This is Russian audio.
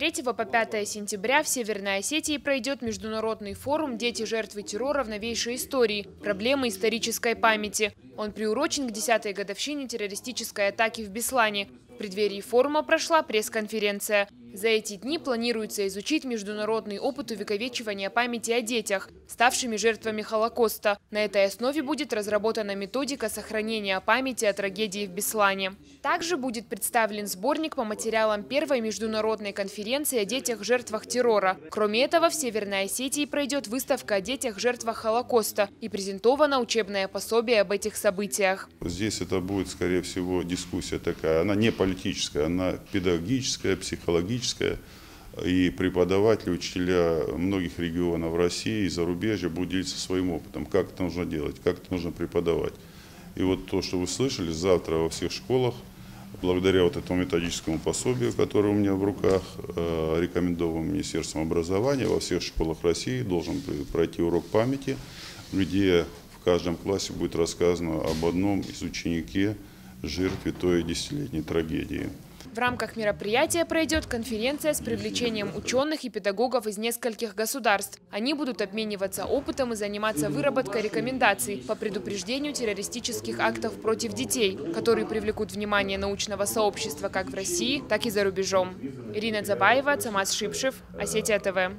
3 по 5 сентября в Северной Осетии пройдет международный форум «Дети жертвы террора в новейшей истории. Проблемы исторической памяти». Он приурочен к 10-й годовщине террористической атаки в Беслане. В преддверии форума прошла пресс-конференция. За эти дни планируется изучить международный опыт увековечивания памяти о детях, ставшими жертвами Холокоста. На этой основе будет разработана методика сохранения памяти о трагедии в Беслане. Также будет представлен сборник по материалам первой международной конференции о детях-жертвах террора. Кроме этого, в Северной Осетии пройдет выставка о детях-жертвах Холокоста и презентовано учебное пособие об этих событиях. Здесь это будет, скорее всего, дискуссия такая. Она не политическая, она педагогическая, психологическая. И преподаватели, учителя многих регионов России и зарубежья будут делиться своим опытом, как это нужно делать, как это нужно преподавать. И вот то, что вы слышали, завтра во всех школах, благодаря вот этому методическому пособию, которое у меня в руках, рекомендовано Министерством образования, во всех школах России должен пройти урок памяти, где в каждом классе будет рассказано об одном из ученике, жертве той 10-летней трагедии. В рамках мероприятия пройдет конференция с привлечением ученых и педагогов из нескольких государств. Они будут обмениваться опытом и заниматься выработкой рекомендаций по предупреждению террористических актов против детей, которые привлекут внимание научного сообщества как в России, так и за рубежом. Ирина Дзабаева, Цамас Шипшев, Осетия ТВ.